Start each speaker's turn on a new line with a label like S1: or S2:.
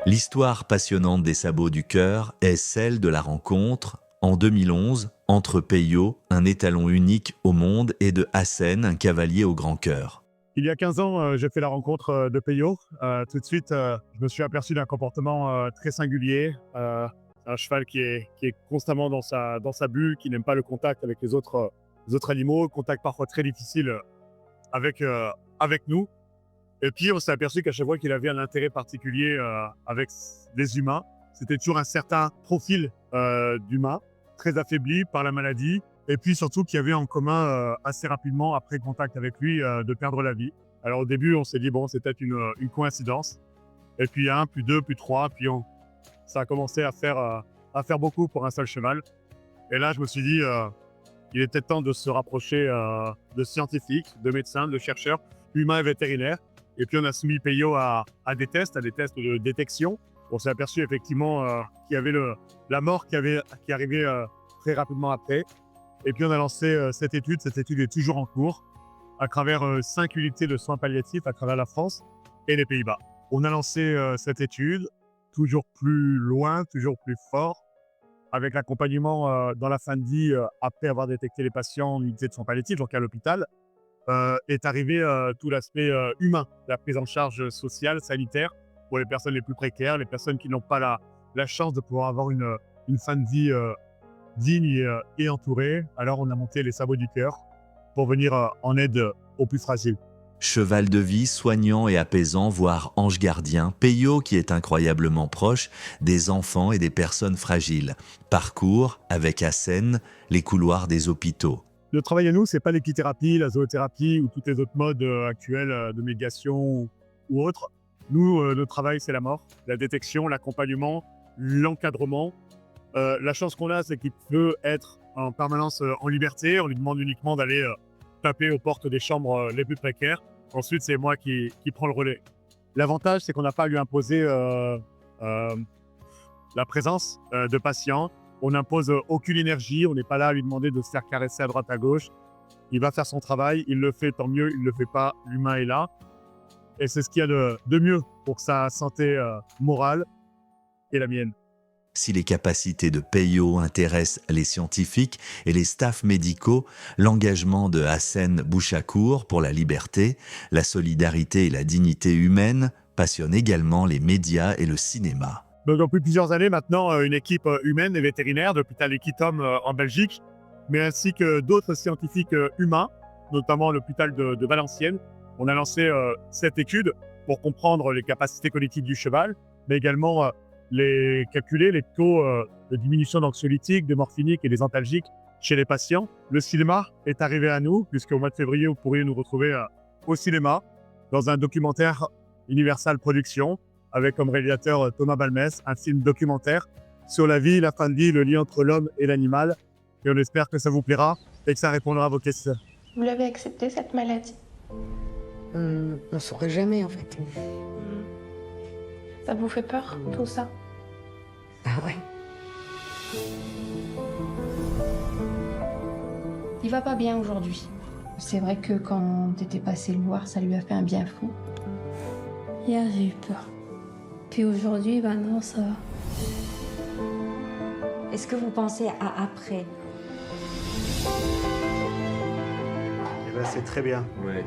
S1: L'histoire passionnante des sabots du cœur est celle de la rencontre, en 2011, entre Peyo, un étalon unique au monde, et de Hassen, un cavalier au grand cœur.
S2: Il y a 15 ans, j'ai fait la rencontre de Peyo. Tout de suite, je me suis aperçu d'un comportement très singulier. Un cheval qui est constamment dans sa bulle, qui n'aime pas le contact avec les autres animaux, contact parfois très difficile avec, avec nous. Et puis, on s'est aperçu qu'à chaque fois qu'il avait un intérêt particulier avec les humains, c'était toujours un certain profil d'humain, très affaibli par la maladie, et puis surtout qu'il y avait en commun assez rapidement, après contact avec lui, de perdre la vie. Alors au début, on s'est dit, bon, c'est peut-être une coïncidence. Et puis 1, puis 2, puis 3, puis ça a commencé à faire beaucoup pour un seul cheval. Et là, je me suis dit, il est peut-être temps de se rapprocher de scientifiques, de médecins, de chercheurs, humains et vétérinaires. Et puis on a soumis Peyo à des tests de détection. On s'est aperçu effectivement qu'il y avait la mort qui arrivait très rapidement après. Et puis on a lancé cette étude. Cette étude est toujours en cours à travers 5 unités de soins palliatifs à travers la France et les Pays-Bas. On a lancé cette étude toujours plus loin, toujours plus fort, avec l'accompagnement dans la fin de vie après avoir détecté les patients en unité de soins palliatifs, donc à l'hôpital. Est arrivé tout l'aspect humain, la prise en charge sociale, sanitaire, pour les personnes les plus précaires, les personnes qui n'ont pas la chance de pouvoir avoir une fin de vie digne et entourée. Alors on a monté les sabots du cœur pour venir en aide aux plus fragiles.
S1: Cheval de vie, soignant et apaisant, voire ange gardien, Peyo qui est incroyablement proche des enfants et des personnes fragiles. Parcourt, avec Hassen, les couloirs des hôpitaux.
S2: Le travail à nous, c'est pas l'équithérapie, la zoothérapie ou tous les autres modes actuels de médiation ou autres. Nous, notre travail, c'est la mort, la détection, l'accompagnement, l'encadrement. La chance qu'on a, c'est qu'il peut être en permanence en liberté. On lui demande uniquement d'aller taper aux portes des chambres les plus précaires. Ensuite, c'est moi qui prends le relais. L'avantage, c'est qu'on n'a pas à lui imposer la présence de patients. On n'impose aucune énergie, on n'est pas là à lui demander de se faire caresser à droite à gauche. Il va faire son travail, il le fait, tant mieux, il ne le fait pas, l'humain est là. Et c'est ce qu'il y a de mieux pour sa santé morale et la mienne.
S1: Si les capacités de Peyo intéressent les scientifiques et les staffs médicaux, l'engagement de Hassen Bouchakour pour la liberté, la solidarité et la dignité humaine passionne également les médias et le cinéma.
S2: Donc, depuis plusieurs années maintenant, une équipe humaine et vétérinaire de l'hôpital Equitom en Belgique, mais ainsi que d'autres scientifiques humains, notamment l'hôpital de Valenciennes. On a lancé cette étude pour comprendre les capacités cognitives du cheval, mais également calculer les taux de diminution d'anxiolytiques, de morphiniques et des antalgiques chez les patients. Le cinéma est arrivé à nous, puisqu'au mois de février, vous pourriez nous retrouver au cinéma, dans un documentaire Universal Productions, avec comme réalisateur Thomas Balmès, un film documentaire sur la vie, la fin de vie, le lien entre l'homme et l'animal. Et on espère que ça vous plaira et que ça répondra à vos questions.
S3: Vous l'avez accepté, cette maladie?
S4: On ne saurait jamais, en fait.
S3: Ça vous fait peur, tout ça?
S4: Ah ouais.
S3: Il va pas bien aujourd'hui. C'est vrai que quand t'étais passé le voir, ça lui a fait un bien fou.
S5: Hier, j'ai eu peur. Puis aujourd'hui, bah non, ça va.
S6: Est-ce que vous pensez à après?
S7: Eh ben, c'est très bien.
S8: Ouais.